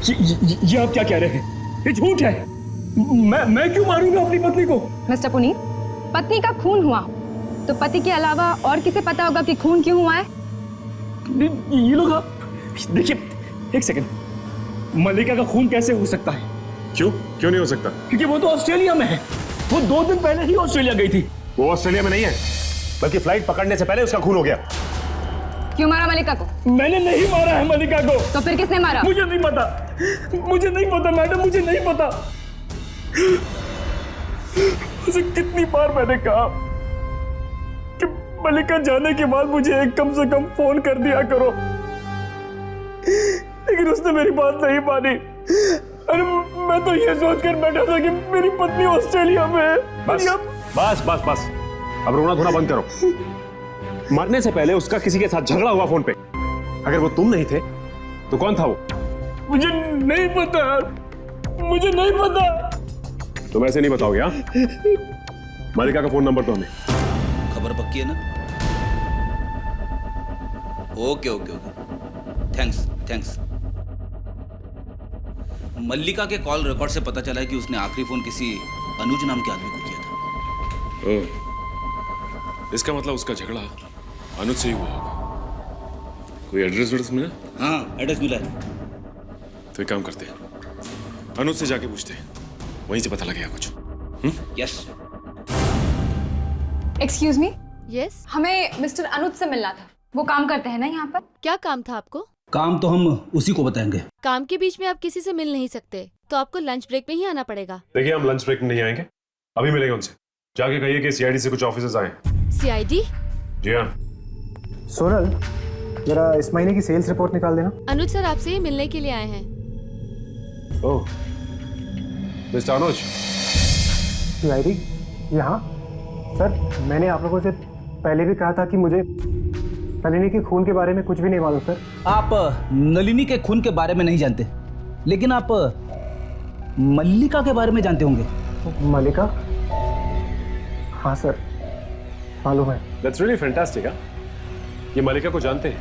ये आप क्या कह रहे हैं? ये झूठ है। मैं क्यों मारूंगा अपनी पत्नी को? मिस्टर पुनीत, पत्नी का खून हुआ तो पति के अलावा और किसे पता होगा कि खून क्यों हुआ है? ये लोग देखिए, एक सेकंड, मलिका का खून कैसे हो सकता है? क्यों नहीं हो सकता? क्योंकि वो तो ऑस्ट्रेलिया में है। वो 2 दिन पहले ही ऑस्ट्रेलिया गई थी। वो ऑस्ट्रेलिया में नहीं है, बल्कि फ्लाइट पकड़ने से पहले उसका खून हो गया। क्यों मारा मलिका को? मैंने नहीं मारा है मलिका को। तो फिर किसने मारा? मुझे नहीं पता मैडम, मुझे नहीं पता। उसे कितनी बार मैंने कहा कि मलिका जाने के बाद मुझे कम से कम फोन कर दिया करो, लेकिन उसने मेरी बात नहीं मानी। अरे मैं तो ये सोचकर बैठा था कि मेरी पत्नी ऑस्ट्रेलिया में है। बस अब रोना धोना बंद करो। मरने से पहले उसका किसी के साथ झगड़ा हुआ फोन पे। अगर वो तुम नहीं थे तो कौन था वो? मुझे नहीं पता। तुम ऐसे नहीं बताओगे? हाँ, मलिका का फोन नंबर तो हमें। खबर पक्की है ना? ओके। थैंक्स। मल्लिका के कॉल रिकॉर्ड से पता चला है कि उसने आखिरी फोन किसी अनुज नाम के आदमी को किया था। ओह, इसका मतलब उसका झगड़ा अनुज से ही हुआ होगा। कोई एड्रेस मिला? हाँ, एड्रेस मिला है। तो एक काम करते हैं, अनुज से जाके पूछते हैं, वहीं से पता लगेगा कुछ। यस। Excuse me. यस। हमें मिस्टर अनुज से मिलना था। वो काम करते हैं ना यहाँ पर? क्या काम था आपको? काम तो हम उसी को बताएंगे। काम के बीच में आप किसी से मिल नहीं सकते, तो आपको लंच ब्रेक में ही आना पड़ेगा। देखिए, हम लंच ब्रेक में नहीं आएंगे, अभी मिलेंगे उनसे। जाके कहिए कि सीआईडी से कुछ ऑफिसर्स आए। सीआईडी? जी हाँ। सोनल, जरा इस महीने की सेल्स रिपोर्ट निकाल देना। अनुज सर आपसे ही मिलने के लिए आए हैं। ओह, मिस्टर अनुज। सीआईडी यहाँ? सर, मैंने आप लोगों से पहले भी कहा था कि मुझे नलिनी के खून के बारे में कुछ भी नहीं मालूम। सर, आप नलिनी के खून के बारे में नहीं जानते, लेकिन आप मल्लिका के बारे में जानते होंगे। मल्लिका? हाँ सर, मालूम है। That's really fantastic, हाँ? ये मल्लिका को जानते हैं?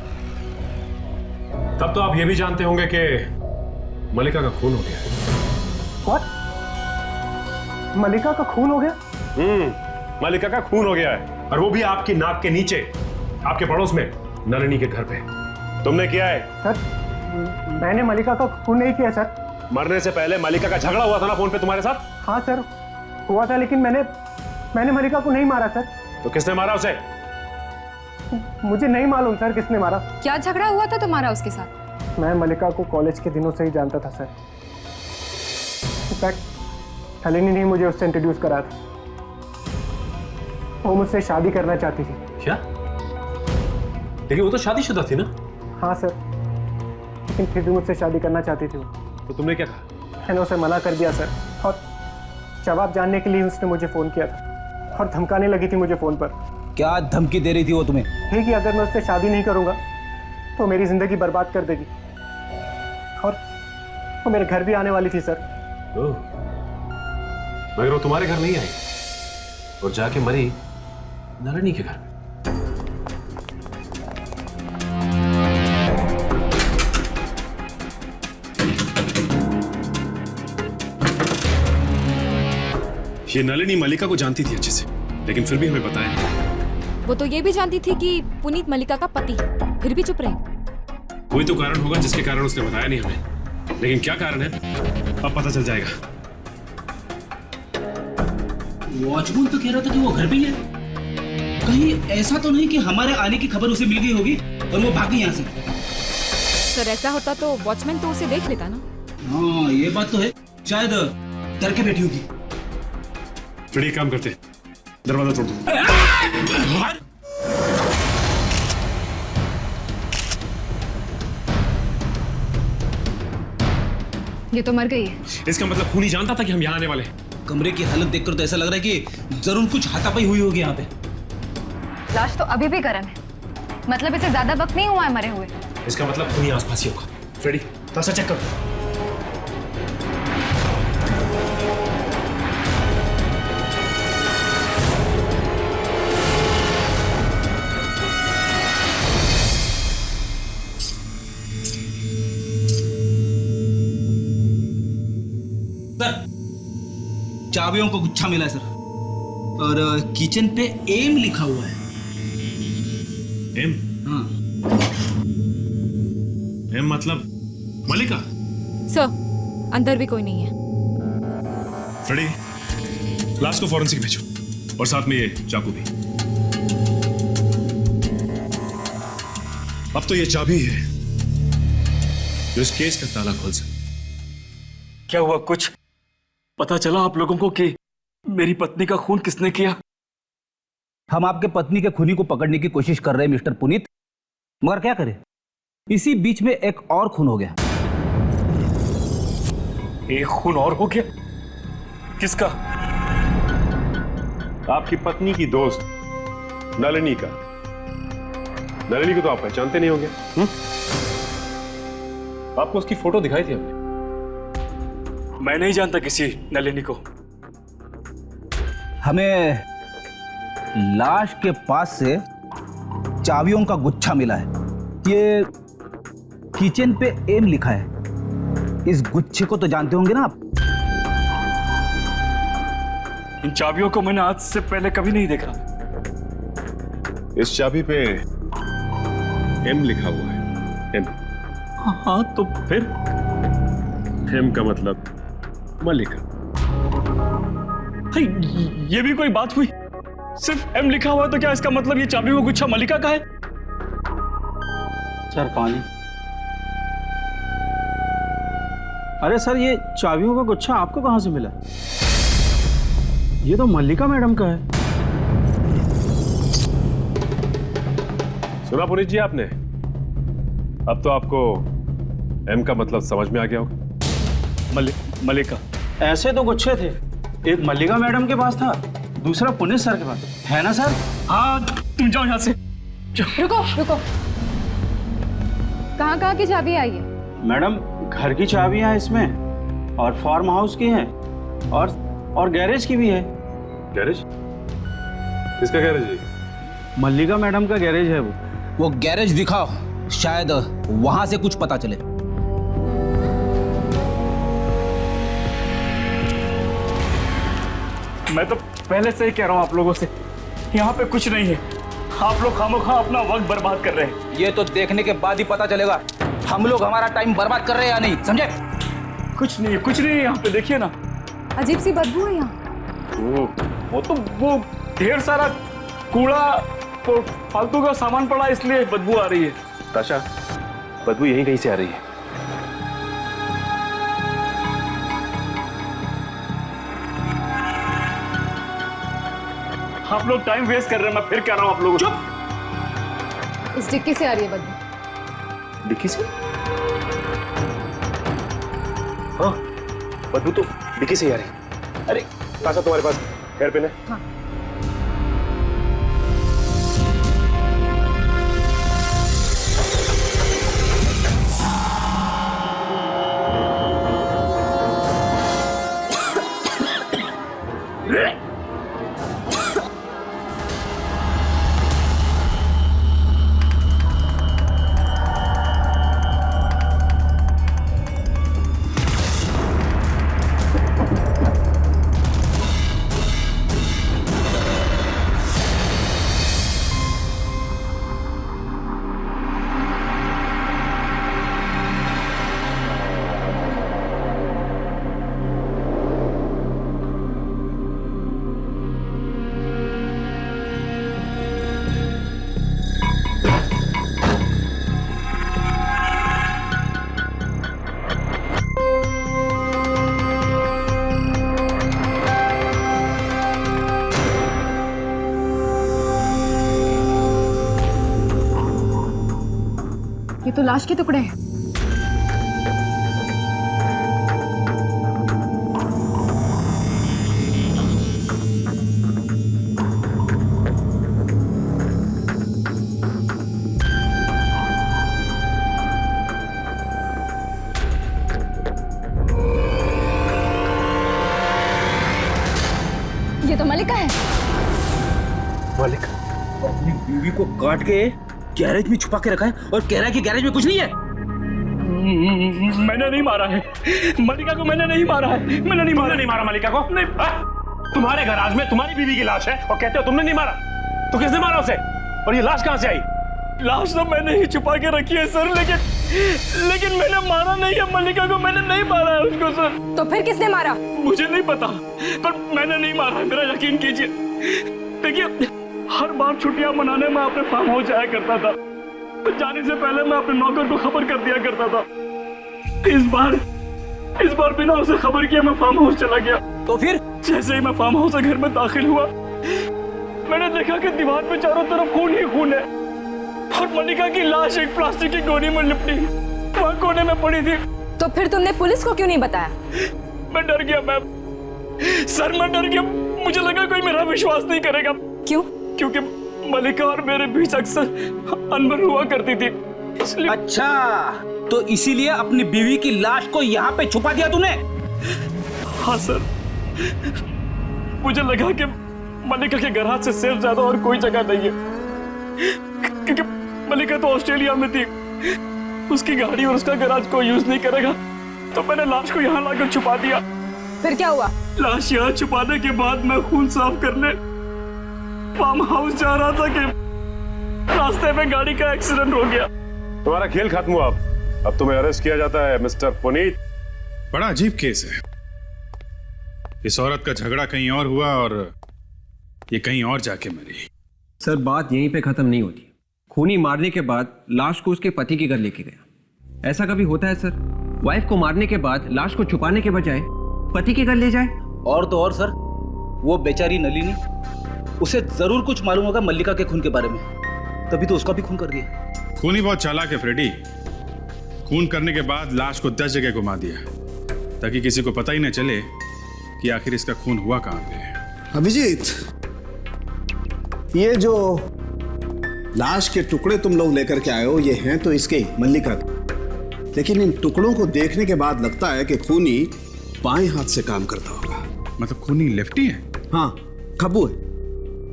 तब तो आप ये भी जानते होंगे कि मल्लिका का खून हो गया है। What? मल्लिका का खून हो गया? मल्लिका का खून हो गया है, और वो भी आपकी नाक के नीचे, आपके पड़ोस में, नलिनी के घर पे। तुमने किया है? सर, मैंने मल्लिका का खून नहीं किया सर। मरने से पहले मल्लिका का झगड़ा हुआ था ना फोन पे तुम्हारे साथ? हाँ सर, हुआ था, लेकिन मैंने मल्लिका को नहीं मारा सर। तो किसने मारा उसे? मुझे नहीं मालूम सर किसने मारा। क्या झगड़ा हुआ था तुम्हारा उसके साथ? मैं मल्लिका को कॉलेज के दिनों से ही जानता था सर। इनफैक्ट नलिनी ने मुझे उससे इंट्रोड्यूस करा था। वो मुझसे शादी करना चाहती थी। क्या? लेकिन वो तो शादीशुदा थी ना? हाँ सर, लेकिन फिर भी मुझसे शादी करना चाहती थी वो। तो तुमने क्या कहा? मैंने उसे मना कर दिया सर, और जवाब जानने के लिए उसने मुझे फ़ोन किया था और धमकाने लगी थी मुझे फ़ोन पर। क्या धमकी दे रही थी वो तुम्हें? ठीक है, अगर मैं उससे शादी नहीं करूँगा तो मेरी ज़िंदगी बर्बाद कर देगी, और वो मेरे घर भी आने वाली थी सर। मगर वो तुम्हारे घर नहीं आई और जाके मरी नलिनी के घर में। ये नलिनी मल्लिका को जानती थी अच्छे से, लेकिन फिर भी हमें बताया नहीं। वो तो ये भी जानती थी कि पुनीत मल्लिका का पति है, फिर भी चुप रही। कोई तो कारण होगा जिसके कारण उसने बताया नहीं हमें, लेकिन क्या कारण है अब पता चल जाएगा। वॉचमैन तो कह रहा था कि वो घर पे ही है। कहीं ऐसा तो नहीं कि हमारे आने की खबर उसे मिल गई होगी और वो भागी यहाँ से? सर, ऐसा होता तो वॉचमैन तो उसे देख लेता ना। हाँ, ये बात तो है, शायद डर के बैठी होगी। फिर एक काम करते, दरवाजा तोड़ दो। ये तो मर गई है। इसका मतलब खूनी जानता था कि हम यहाँ आने वाले हैं। कमरे की हालत देखकर तो ऐसा लग रहा है कि जरूर कुछ हाथापाई हुई होगी यहाँ पे। लाश तो अभी भी गर्म है, मतलब इसे ज्यादा वक्त नहीं हुआ है मरे हुए। इसका मतलब खूनी आसपास ही होगा। फ्रेडी, थोड़ा सा चेक करो। चाबियों का गुच्छा मिला है सर, और किचन पे एम लिखा हुआ है। एम? हाँ। एम मतलब मलिका? सर, अंदर भी कोई नहीं है। फ्रेडी, लाश को फॉरेंसिक भेजो और साथ में ये चाकू भी। अब तो ये चाबी है जो इस केस का ताला खोल सकती। क्या हुआ? कुछ पता चला आप लोगों को कि मेरी पत्नी का खून किसने किया? हम आपके पत्नी के खूनी को पकड़ने की कोशिश कर रहे हैं मिस्टर पुनीत, मगर क्या करें, इसी बीच में एक और खून हो गया। एक खून और हो गया? किसका? आपकी पत्नी की दोस्त नलिनी का। नलिनी को तो आप पहचानते नहीं होंगे। आपको उसकी फोटो दिखाई थी हमने। मैं नहीं जानता किसी नलिनी को। हमें लाश के पास से चाबियों का गुच्छा मिला है। ये किचन पे एम लिखा है। इस गुच्छे को तो जानते होंगे ना आप? इन चाबियों को मैंने आज से पहले कभी नहीं देखा। इस चाबी पे एम लिखा हुआ है। एम। हाँ, तो फिर? एम का मतलब मलिका। ये भी कोई बात हुई? सिर्फ एम लिखा हुआ है तो क्या इसका मतलब ये चाबी का गुच्छा मलिका का है? सर पानी। अरे सर, ये चाबियों का गुच्छा आपको कहां से मिला? ये तो मल्लिका मैडम का है। सुना पुनीत जी आपने? अब तो आपको एम का मतलब समझ में आ गया होगा। मलिका। ऐसे तो गुच्छे थे, एक मल्लिका मैडम के पास था, दूसरा पुनीत सर के पास है ना सर? हाँ, तुम जाओ यहाँ से। रुको रुको, कहाँ की चाबी आई है? मैडम, घर की चाबियां इसमें, और फार्म हाउस की हैं, और गैरेज की भी है। गैरेज? किसका गैरेज है? मल्लिका मैडम का गैरेज है वो गैरेज दिखाओ, शायद वहां से कुछ पता चले। मैं तो पहले से ही कह रहा हूं आप लोगों से, यहाँ पे कुछ नहीं है। आप लोग खामोखा अपना वक्त बर्बाद कर रहे हैं। ये तो देखने के बाद ही पता चलेगा हम लोग हमारा टाइम बर्बाद कर रहे हैं या नहीं, समझे? कुछ नहीं है यहाँ पे, देखिए ना। अजीब सी बदबू है यहाँ। वो ढेर सारा कूड़ा और फालतू का सामान पड़ा, इसलिए बदबू आ रही है। ताशा, बदबू यहीं कहीं से आ रही है। आप लोग टाइम वेस्ट कर रहे हैं, मैं फिर कह रहा हूं आप लोगों को। चुप! इस डिक्की से आ रही है बदबू। डिक्की से? हाँ, बदबू तो डिक्की से ही आ रही है। अरे ताशा, तुम्हारे पास हेयर पिन है? हाँ। ये तो लाश के टुकड़े हैं। ये तो मलिका है। मलिका अपनी बीवी को काट के गैरेज में छुपा के रखा है और कह रहा है कि गैरेज में कुछ नहीं है। मैंने नहीं मारा है मल्लिका को, मैंने नहीं मारा है, मैंने नहीं मारा। नहीं मारा मल्लिका को? नहीं। तुम्हारे गैराज में तुम्हारी बीवी की लाश है और कहते हो तुमने नहीं मारा? तो किसने मारा उसे? और ये लाश कहां से आई? लाश तो मैंने ही छुपा के रखी है सर, लेकिन मैंने मारा नहीं है मल्लिका को, मैंने नहीं मारा है उसको सर। तो फिर किसने मारा? मुझे नहीं पता, पर मैंने नहीं मारा है, मेरा यकीन कीजिए। देखिए, हर बार छुट्टियां मनाने में अपने फार्म हाउस जाया करता था, तो जाने से पहले मैं अपने नौकर को खबर कर दिया करता था। इस बार बिना उसे खबर किए मैं फार्म हाउस चला गया। तो फिर जैसे ही मैं फार्म हाउस से घर में दाखिल हुआ, मैंने देखा कि दीवार पे चारों तरफ खून ही खून है और मल्लिका की लाश एक प्लास्टिक की गोनी में लिपटी वहां कोने में पड़ी थी। तो फिर तुमने पुलिस को क्यों नहीं बताया? मैं डर गया मैम, सर मैं डर गया, मुझे लगा कोई मेरा विश्वास नहीं करेगा। क्यों? क्योंकि मल्लिका और मेरे बीच अक्सर अनबन हुआ करती थी, इसलिए। अच्छा, तो इसीलिए अपनी बीवी की लाश को यहाँ पे छुपा दिया तूने? हाँ सर, मुझे लगा कि मल्लिका के गैराज से सेफ ज्यादा और कोई जगह नहीं है, क्योंकि मल्लिका तो ऑस्ट्रेलिया में थी, उसकी गाड़ी और उसका गैराज कोई यूज नहीं करेगा, तो मैंने लाश को यहाँ लाकर छुपा दिया। फिर क्या हुआ? लाश यहाँ छुपाने के बाद मैं खून साफ करने फार्म हाउस जा रहा था कि रास्ते में गाड़ी का एक्सीडेंट हो गया। तुम्हारा खेल खत्म हुआ, अब तुम्हें अरेस्ट किया जाता है मिस्टर पुनीत। बड़ा अजीब केस है। इस औरत का झगड़ा कहीं और हुआ और ये कहीं और जाके मरी। सर बात यहीं पे खत्म नहीं होती। खूनी मारने के बाद लाश को उसके पति के घर लेके गया। ऐसा कभी होता है सर? वाइफ को मारने के बाद लाश को छुपाने के बजाय पति के घर ले जाए। और तो और सर, वो बेचारी नलिनी, उसे जरूर कुछ मालूम होगा मल्लिका के खून के बारे में, तभी तो उसका भी खून कर दिया। खूनी बहुत चालाक है फ्रेडी। खून करने के बाद लाश को 10 जगह घुमा दिया ताकि किसी को पता ही न चले कि आखिर इसका खून हुआ कहां पे। अभिजीत, ये जो लाश के टुकड़े तुम लोग लेकर के आए हो, ये हैं तो इसके मल्लिका के, लेकिन इन टुकड़ों को देखने के बाद लगता है कि खूनी बाएं हाथ से काम करता होगा। मतलब खूनी लेफ्टी है? हाँ, खब्बू है,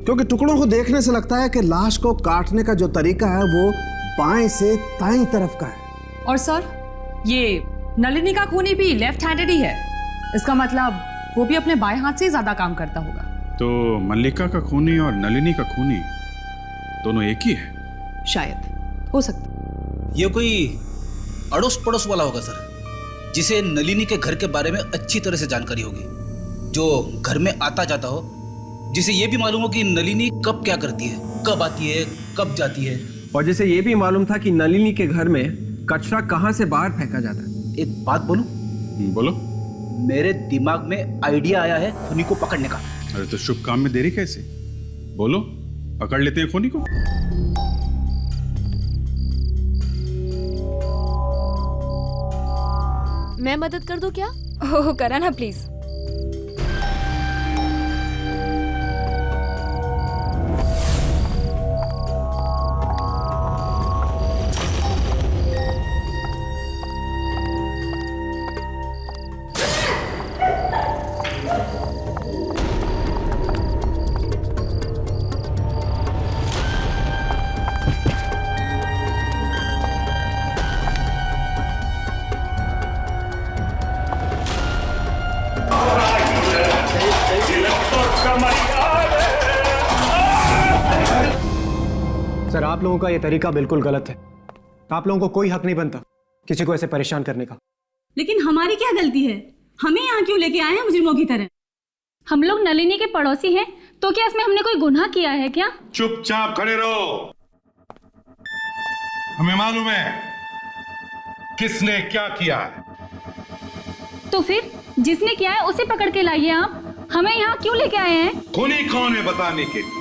क्योंकि टुकड़ों को देखने से लगता है कि लाश को काटने का जो तरीका है वो बाएं से दाईं तरफ का है। और सर, ये नलिनी का खूनी भी लेफ्ट हैंडेड ही है, इसका मतलब वो भी अपने बाएं हाथ से ज्यादा काम करता होगा। तो मल्लिका का खूनी और नलिनी का खूनी दोनों एक ही है? शायद, हो सकता। ये कोई अड़ोस पड़ोस वाला होगा सर, जिसे नलिनी के घर के बारे में अच्छी तरह से जानकारी होगी, जो घर में आता जाता हो, जिसे ये भी मालूम हो कि नलिनी कब क्या करती है, कब आती है, कब जाती है, और जिसे ये भी मालूम था कि नलिनी के घर में कचरा कहां से बाहर फेंका जाता है। एक बात बोलूं? बोलो। मेरे दिमाग में आइडिया आया है खूनी को पकड़ने का। अरे तो शुभ काम में देरी कैसे? बोलो, पकड़ लेते हैं खूनी को। मैं मदद कर दूं क्या? ओह करा ना प्लीज। सर, आप लोगों का ये तरीका बिल्कुल गलत है। आप लोगों को कोई हक नहीं बनता किसी को ऐसे परेशान करने का। लेकिन हमारी क्या गलती है? हमें यहाँ क्यों लेके आए हैं मुजरिमों की तरह? हम लोग नलिनी के पड़ोसी हैं, तो क्या इसमें हमने कोई गुनाह किया है क्या? चुपचाप खड़े रहो। हमें मालूम है किसने क्या किया है। तो फिर जिसने किया है उसे पकड़ के लाइए। आप हमें यहाँ क्यों लेके आए हैं? खूनी कौन है बताने के लिए।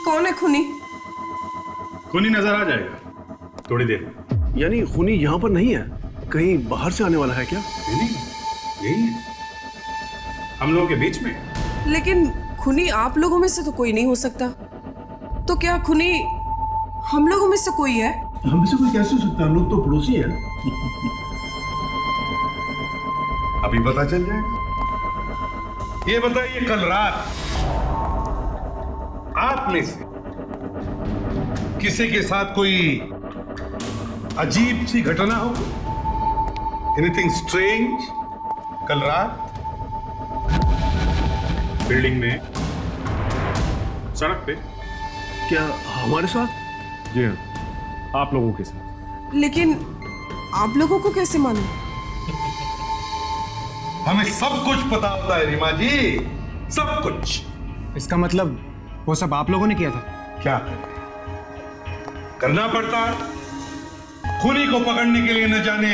कौन है खूनी? खूनी नजर आ जाएगा थोड़ी देर में। यानी खूनी यहाँ पर नहीं है, कहीं बाहर से आने वाला है क्या? नहीं, यही है हम लोगों के बीच में। लेकिन खूनी आप लोगों में से तो कोई नहीं हो सकता। तो क्या खूनी हम लोगों में से कोई है? हम में से कोई कैसे हो सकता है? हम लोग तो पड़ोसी हैं। अभी पता चल जाएगा। ये बताइए, कल रात आप में से किसी के साथ कोई अजीब सी घटना हो? Anything strange? कल रात बिल्डिंग में, सड़क पे? क्या हमारे साथ? जी हाँ, आप लोगों के साथ। लेकिन आप लोगों को कैसे मालूम? हमें सब कुछ पता होता है रीमा जी, सब कुछ। इसका मतलब वो सब आप लोगों ने किया था? क्या करना पड़ता है? खूनी को पकड़ने के लिए न जाने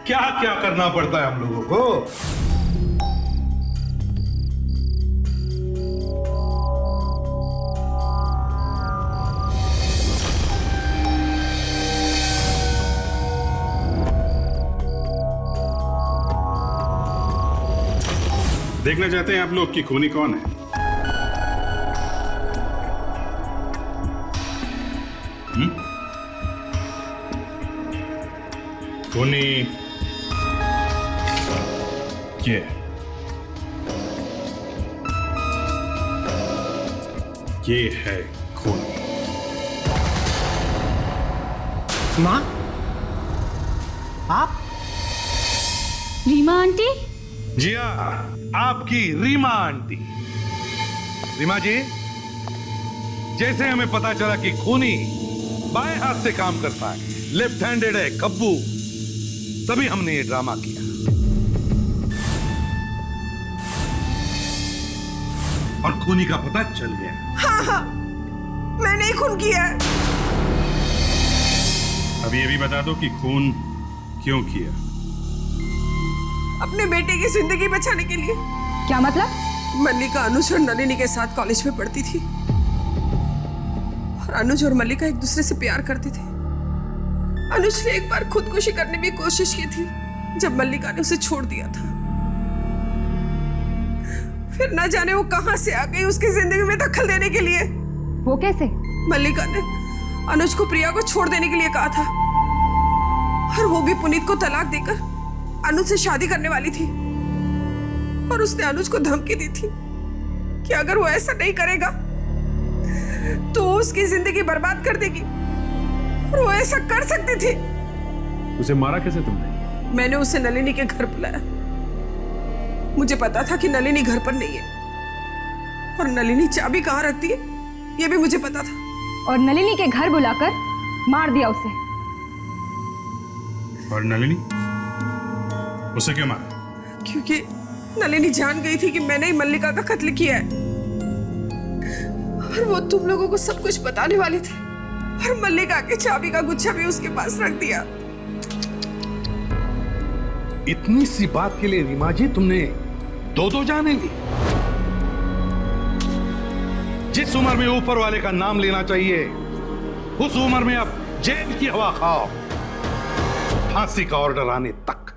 क्या क्या करना पड़ता है हम लोगों को। देखना चाहते हैं आप लोग कि खूनी कौन है? खूनी ये है खूनी। माँ, आप? रीमा आंटी? जी हाँ, आपकी रीमा आंटी। रीमा जी, जैसे हमें पता चला कि खूनी बाएं हाथ से काम करता है, लेफ्ट हैंडेड है, कब्बू, तभी हमने ये ड्रामा किया। और खूनी का पता चल गया। हाँ हाँ, मैंने ही खून किया है। अब ये भी बता दो कि खून क्यों किया? अपने बेटे की जिंदगी बचाने के लिए। क्या मतलब? मल्लिका अनुज और नलिनी के साथ कॉलेज में पढ़ती थी और अनुज और मल्लिका एक दूसरे से प्यार करते थे। अनुज ने एक बार खुदकुशी करने की कोशिश की थी जब मल्लिका ने उसे छोड़ दिया था। फिर न जाने वो कहां से आ गई उसकी जिंदगी में दखल देने के लिए। वो कैसे? मल्लिका ने अनुज को प्रिया को छोड़ देने के लिए कहा था और वो भी पुनीत को तलाक देकर अनुज से शादी करने वाली थी। और उसने अनुज को धमकी दी थी कि अगर वो ऐसा नहीं करेगा तो उसकी जिंदगी बर्बाद कर देगी। और वो ऐसा कर सकती थी। उसे मारा कैसे तुमने? मैंने उसे नलिनी के घर बुलाया। मुझे पता था कि नलिनी घर पर नहीं है और नलिनी चाबी कहाँ रखती है ये भी मुझे पता था। और नलिनी के घर बुलाकर मार दिया उसे। और नलिनी? उसे क्यों मारा? क्योंकि नलिनी जान गई थी कि मैंने ही मल्लिका का कत्ल किया है और वो तुम लोगों को सब कुछ बताने वाली थी। और मल्लिका के चाबी का गुच्छा भी उसके पास रख दिया। इतनी सी बात के लिए रीमा जी तुमने दो जाने ली? जिस उम्र में ऊपर वाले का नाम लेना चाहिए उस उम्र में अब जेल की हवा खाओ, फांसी का ऑर्डर आने तक।